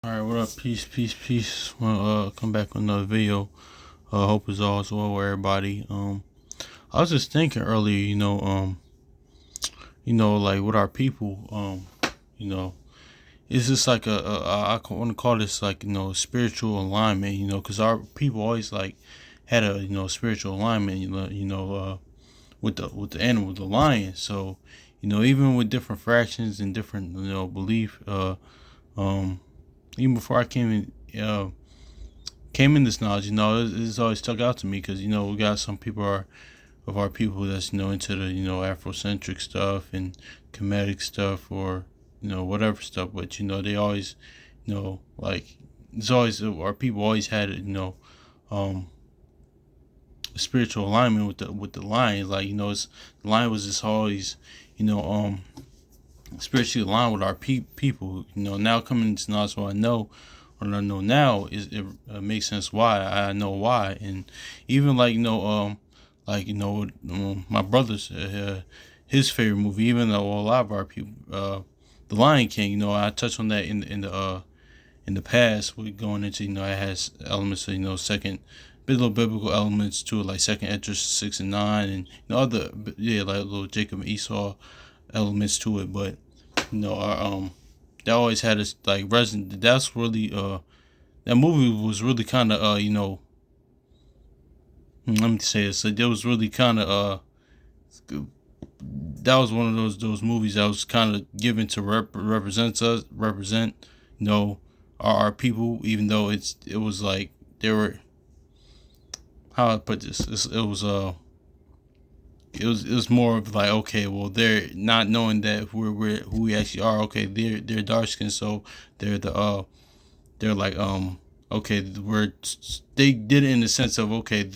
All right, what up? Peace, peace, peace. Well, come back with another video. Hope it's all is well with everybody. I was just thinking earlier, like with our people, you know, it's just like I want to call this like spiritual alignment, because our people always like had a spiritual alignment, with the animal, the lion. So, even with different fractions and different belief, um, even before I came in this knowledge, it's always stuck out to me because we got some people are of our people that's into the Afrocentric stuff and Kemetic stuff or whatever stuff, but they always like it's always our people always had um spiritual alignment with the lion, like it's the lion was just always you know um spiritually aligned with our people. Now coming into knowledge, what I know now is it makes sense why I know why. And even my brother's his favorite movie, even though a lot of our people, The Lion King. I touched on that in the past. We're going into it has elements of second, little biblical elements to it, like second Esdras 6 and 9, and other like little Jacob and Esau elements to it. But our that always had us like resonant. That's really that movie was really kind of let me say this. Like, it was really kind of that was one of those movies that was kind of given to represent our people, even though it was like they were, how I put this, it was more of like, okay, well, they're not knowing that we're who we actually are. Okay, they're dark skinned, so they're they're like okay, they did it in the sense of, okay,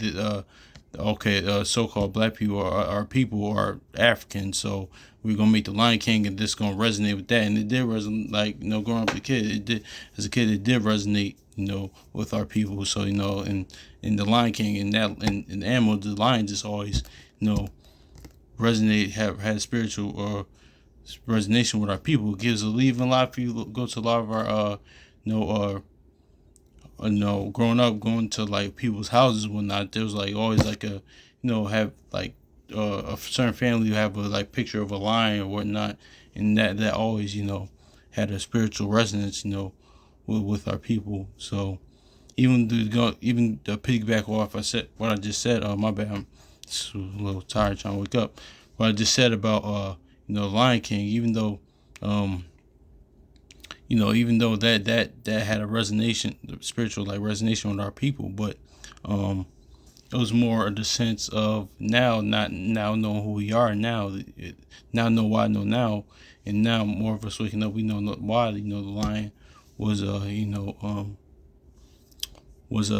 so-called black people are people are African, so we're gonna make the Lion King, and this gonna resonate with that. And it did resonate, like growing up as a kid, it did resonate, with our people. So and in the Lion King, and that in the animal, the lion just always resonate, have had spiritual resonation with our people. It gives even a lot of people go to a lot of our growing up, going to like people's houses and whatnot. There was like always like have like a certain family who have a like picture of a lion or whatnot, and that always had a spiritual resonance with our people. So even the piggyback off I said what I just said. My bad. I'm just a little tired trying to wake up. What I just said about Lion King. Even though that had a resonation, spiritual like resonation with our people, but it was more the sense of not now knowing who we are now, now know why I know now, and now more of us waking up, we know why the lion was was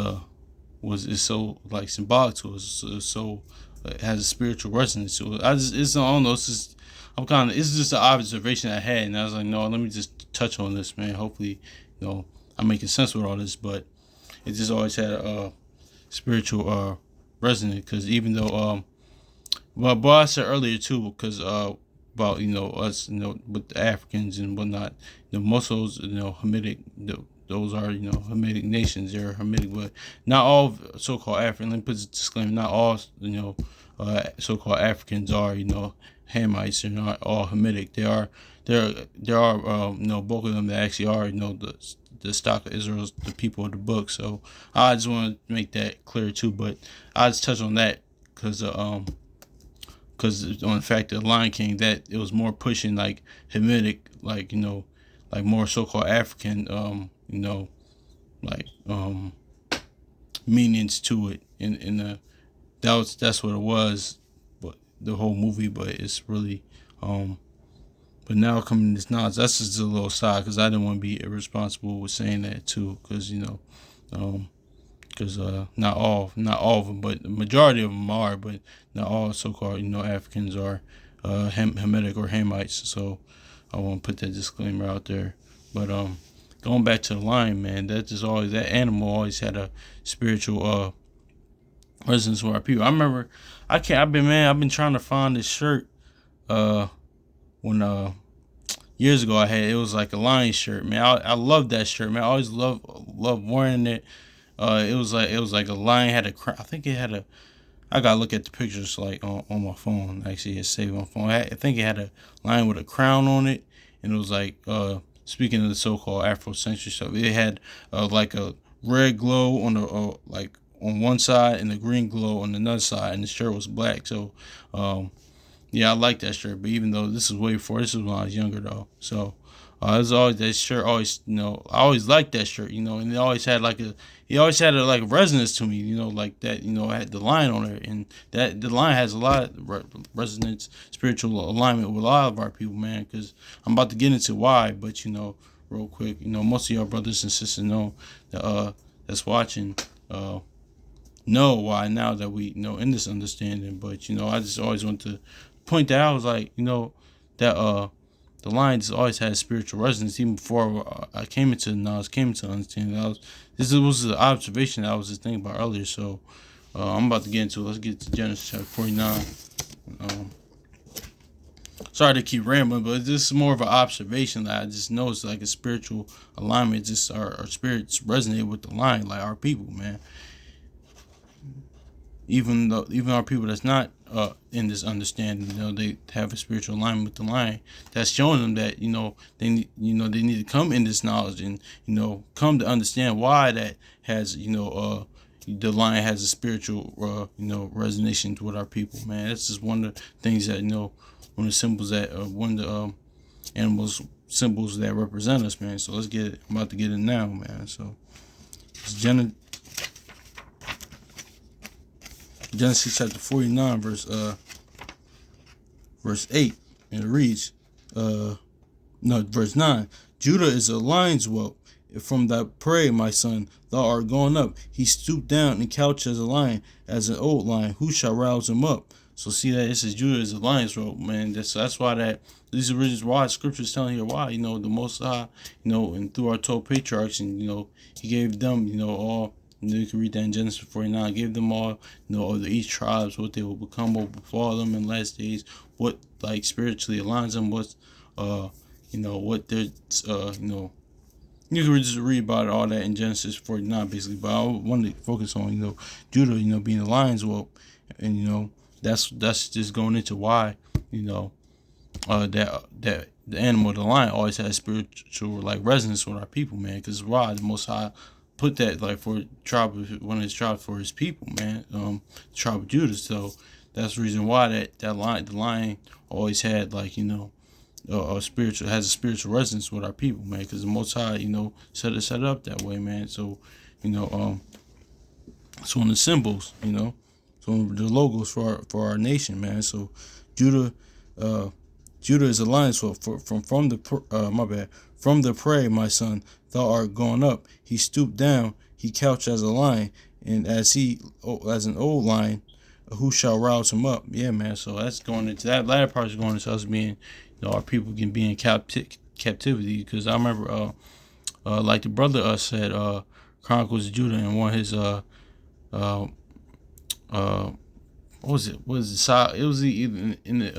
was is so like symbolic to us, so it has a spiritual resonance to it. I don't know. It's just it's just an observation I had, and I was like, no, let me just touch on this, man. Hopefully, I'm making sense with all this, but it just always had a spiritual resonance, because even though but I said earlier too, because about us, with the Africans and whatnot, most of those Hamitic, those are Hamitic nations. They're Hamitic, but not all so-called African. Let me put this disclaimer: not all so-called Africans are Hamites. They're not all Hamitic. There are bulk of them that actually are the stock of Israel, the people of the book. So I just want to make that clear too. But I just touch on that because on the fact that Lion King, that it was more pushing like Hamitic, like like more so-called African, like meanings to it, in the that's what it was, but the whole movie. But it's really but now coming to this knowledge, that's just a little side, because I didn't want to be irresponsible with saying that too, because because not all of them, but the majority of them are, but not all so-called Africans are Hamitic or Hamites. So I want to put that disclaimer out there. But going back to the lion, man, that animal always had a spiritual resonance with our people. I remember I've been trying to find this shirt when years ago I had, it was like a lion shirt, man. I love that shirt, man. I always love wearing it. It was like a lion had a crown. I think it had a. I gotta look at the pictures like on my phone. Actually, it's saved on my phone. I think it had a lion with a crown on it, and it was like speaking of the so-called Afrocentric stuff. It had like a red glow on the like on one side and a green glow on another side, and the shirt was black. So um, yeah, I like that shirt. But even though this is way before, this was when I was younger though. So it's always that shirt. Always, I always liked that shirt. And it always had like a, he always had a like resonance to me. Like that. I had the line on it, and that the line has a lot of resonance, spiritual alignment with a lot of our people, man. Because I'm about to get into why, but real quick, most of y'all brothers and sisters know that that's watching. Know why now that we in this understanding, but I just always want to point that out. I was like, that the line just always had spiritual resonance even before I came into the knowledge, came into understanding. This was the observation that I was just thinking about earlier. So I'm about to get into it. Let's get to Genesis chapter 49. Sorry to keep rambling, but this is more of an observation that I just noticed, like a spiritual alignment. Just our spirits resonate with the line, like our people, man. Even our people that's not in this understanding, they have a spiritual alignment with the line. That's showing them that they need to come in this knowledge and come to understand why that has the line has a spiritual resonation with our people. Man, that's just one of the things that one of the symbols that one of the animals symbols that represent us, man. So let's get it. I'm about to get it now, man. So it's Genesis chapter 49, verse 8, and it reads, verse 9. Judah is a lion's whelp. From thy prey, my son, thou art gone up. He stooped down and couched as a lion, as an old lion. Who shall rouse him up? So see that it says Judah is a lion's whelp, man. That's why these are reasons why Scripture is telling you why. The Most High, and through our 12 patriarchs, and He gave them, all. You can read that in Genesis 49. Give them all, of the each tribes, what they will become, what will befall them in last days, what like spiritually aligns them, what's, what they're, you can just read about all that in Genesis 49, basically. But I wanted to focus on, Judah, being a lion's whelp, and that's just going into why, that the animal, the lion, always has spiritual like resonance with our people, man. Because why the Most High put that like for one of his tribes for his people, man. The tribe of Judah. So that's the reason why the lion always had like a spiritual has a spiritual resonance with our people, man. Because the Most High set it up that way, man. So it's one of the symbols, it's one of the logos for our nation, man. So Judah is a lion. So from the prey, my son, thou art gone up. He stooped down. He couched as a lion, and as an old lion, who shall rouse him up? Yeah, man. So that's going into that latter part is going into us being, our people can be in captivity. Because I remember, like the brother said, Chronicles of Judah, and one of his what was it? What is it? It was even in the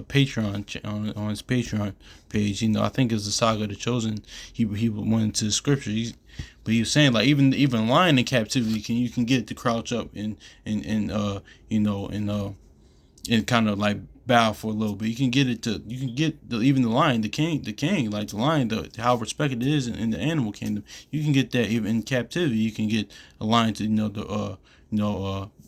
Patreon on his Patreon page. I think it was the Saga of the Chosen. He went into the scripture. But he was saying like even lying in captivity you can get to crouch up and kind of like bow for a little bit. You can get even the lion, the king, like the lion, how respected it is in the animal kingdom. You can get that even in captivity. You can get a lion to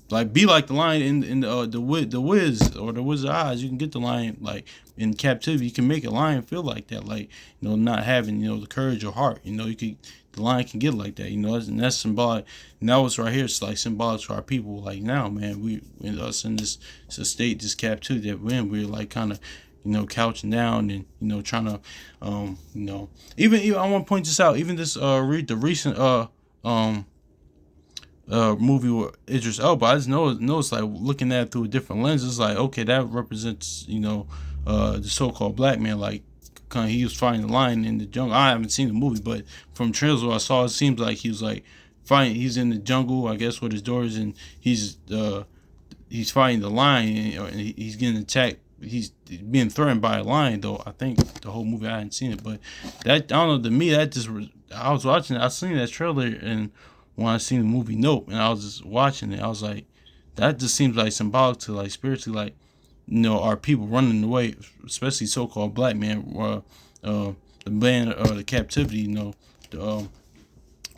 like be like the lion in the Wiz or the Wizard of Oz. You can get the lion like in captivity. You can make a lion feel like that, like not having the courage or heart. The lion can get like that. And that's symbolic. And that was right here. It's like symbolic to our people. Like now, man, we us in this state, this captivity that we're in. We're like kind of couching down and trying to even I want to point this out. Even this read the recent movie with Idris Elba, I just noticed like looking at it through a different lens. It's like, okay, that represents the so-called black man. Like he was fighting the lion in the jungle. I haven't seen the movie, but from trailers what I saw, it seems like he was like fighting. He's in the jungle, I guess, with his daughters, and he's fighting the lion, and he's getting attacked he's being threatened by a lion. Though I think the whole movie I hadn't seen it, but that I don't know. To me, that just I was watching it. I seen that trailer, and when I seen the movie Nope, and I was just watching it, I was like, that just seems like symbolic to like spiritually, like our people running away, especially so-called black man, the man, the captivity, the,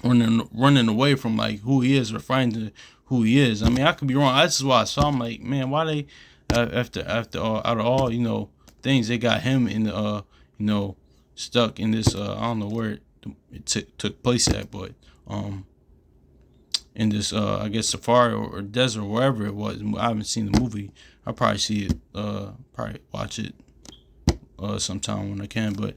running away from like who he is or finding who he is. I mean, I could be wrong. That's just why I saw him. Like, man, why they after out of all things, they got him in the stuck in this I don't know where it took place at, but in this I guess safari or desert or wherever it was. I haven't seen the movie. I'll probably see it, probably watch it sometime when I can, but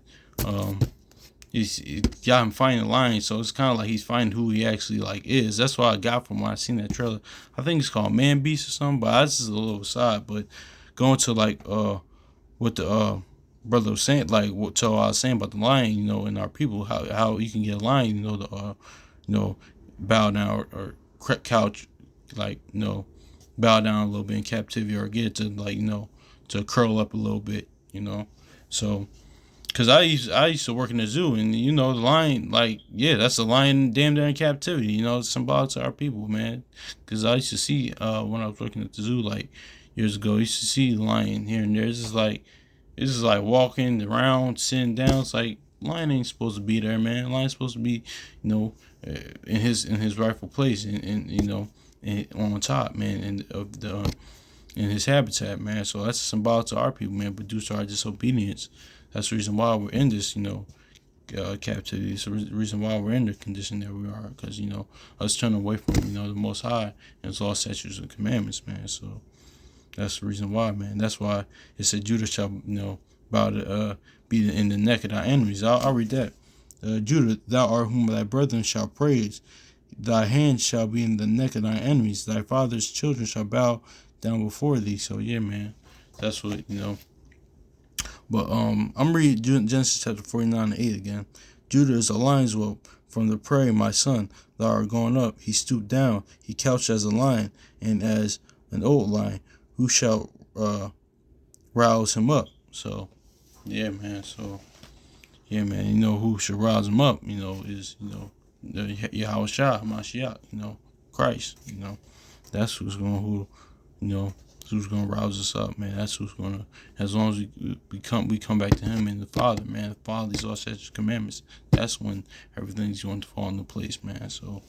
he got him finding the lion, so it's kind of like he's finding who he actually like is. That's what I got from when I seen that trailer. I think it's called Man Beast or something, but that's just a little aside. But going to like what the brother was saying, like what I was saying about the lion, and our people, how you can get a lion, bow down or couch, like bow down a little bit in captivity, or get it to like to curl up a little bit, so. Cause I used to work in the zoo, and the lion, like, yeah, that's a lion damn near in captivity. It's symbolic to our people, man. Cause I used to see when I was working at the zoo like years ago, I used to see the lion here and there. It's just like walking around, sitting down. It's like lion ain't supposed to be there, man. Lion's supposed to be, in his rightful place, and on top, man, and of the in his habitat, man. So that's symbolic to our people, man. But due to our disobedience. That's the reason why we're in this, captivity. It's the reason why we're in the condition that we are, because us turning away from the Most High and His law, statutes, and commandments, man. So that's the reason why, man. That's why it said Judah shall, bow to be in the neck of thy enemies. I'll read that. Judah, thou art whom thy brethren shall praise. Thy hand shall be in the neck of thy enemies. Thy father's children shall bow down before thee. So yeah, man. That's what But I'm reading Genesis chapter 49:8 again. Judah is a lion's whelp from the prey, my son. Thou art gone up. He stooped down. He couched as a lion and as an old lion. Who shall rouse him up? So, yeah, man. So, yeah, man. Who should rouse him up? Is Yahweh Shah, Mashiach. Christ. That's who's gonna rouse us up, man. That's who's gonna, as long as we come back to Him and the Father, man. Follow these all such commandments. That's when everything's going to fall into place, man. So,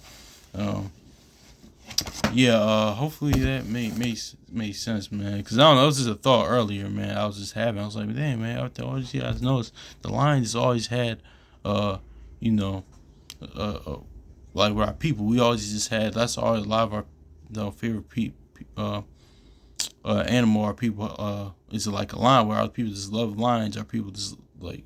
hopefully that made sense, man. Cause I don't know, it was just a thought earlier, man. I was just having. I was like, damn, man. After all these years, I noticed the Lions always had, like with our people, we always just had. That's all a lot of our favorite people. Animal, our people is like a lion, where our people just love lions. Our people just like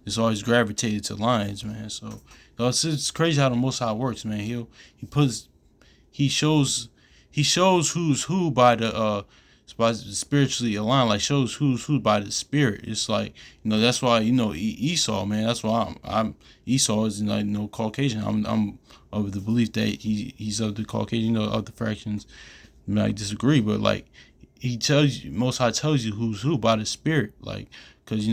just always gravitated to lions, man. So it's crazy how the Most High works, man. He shows who's who by the spiritually aligned, like shows who's who by the spirit. It's like that's why Esau, man. That's why I'm Esau is like Caucasian. I'm of the belief that he's of the Caucasian, of the fractions. I might disagree, but like he tells you, Most High tells you who's who by the spirit, like because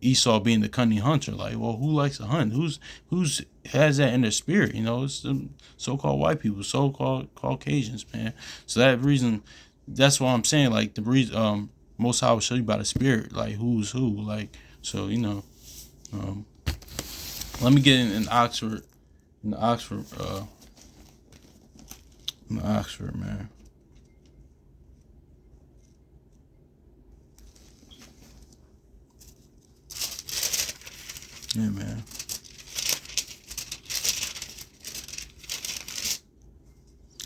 Esau being the cunning hunter, like, well, who likes to hunt? Who's has that in their spirit? It's the so-called white people, so-called Caucasians, man. So that's why I'm saying, like, the reason Most High will show you by the spirit, like who's who, like. So let me get in Oxford, man. Yeah, man.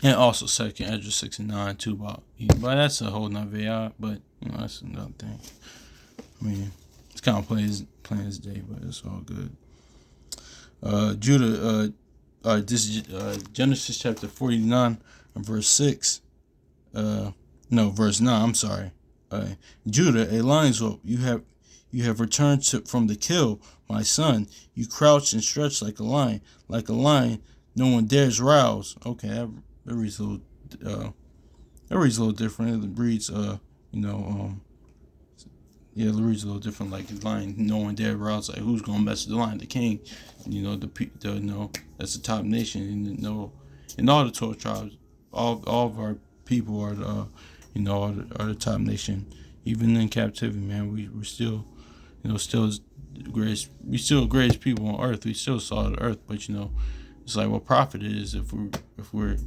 And also second Ezra 6:9 too, but that's a whole nother video. But that's another thing. I mean, it's kind of plain as day, but it's all good. Judah. This is Genesis chapter 49 and verse 6. Verse 9. I'm sorry. Judah, a lion's whelp, you have returned from the kill, my son. You crouch and stretch like a lion, no one dares rouse. Okay, that reads a little different. It reads Yeah, Lurie's a little different. Like the Lion, knowing their routes, like who's gonna mess with the Lion, the King. That's the top nation, and in all the 12 tribes, all of our people are are the top nation. Even in captivity, man, we're still, still the greatest. We still the greatest people on earth. We still saw the earth, but it's like what profit it is if we're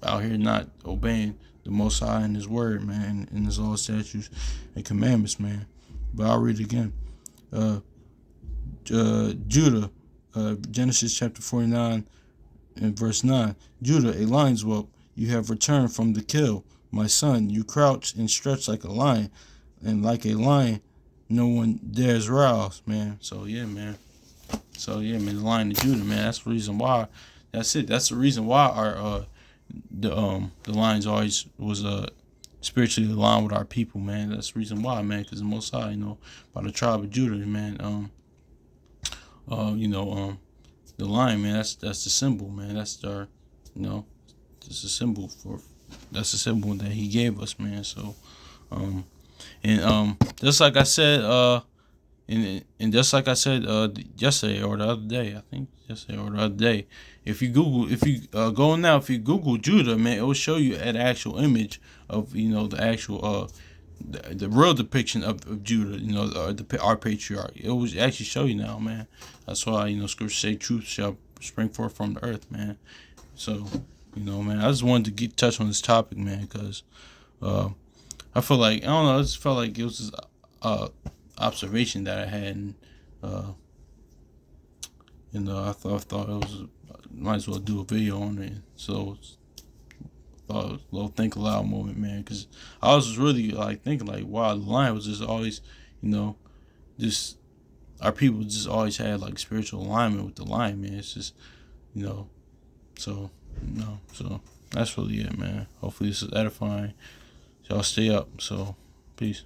out here not obeying the Most High and His Word, man, and His law, statutes, and commandments, man. But I'll read it again. Judah, Genesis chapter 49 and verse 9. Judah, a lion's whelp, you have returned from the kill. My son, you crouch and stretch like a lion, and like a lion, no one dares rouse, man. So yeah, man. The Lion of Judah, man. That's the reason why. That's it. That's the reason why our the Lions always was spiritually aligned with our people, man. That's the reason why, man. Because the Most High, by the tribe of Judah, man. The lion, man. That's the symbol, man. That's our, just a symbol for. That's the symbol that He gave us, man. So, just like I said, and just like I said yesterday or the other day, I think yesterday or the other day, if you go now, if you Google Judah, man, it will show you an actual image of the actual the real depiction of Judah, our patriarch. It will actually show you now, man. That's why scripture say truth shall spring forth from the earth, man. So man, I just wanted to touch on this topic, man, because I feel like I don't know. I just felt like it was just observation that I had, and I thought it was might as well do a video on it. So thought it was a little think aloud moment, man, because I was just really like thinking like, wow, the Lion was just always, just our people just always had like spiritual alignment with the Lion, man. It's just, so so that's really it, man. Hopefully this is edifying. Y'all stay up. So peace.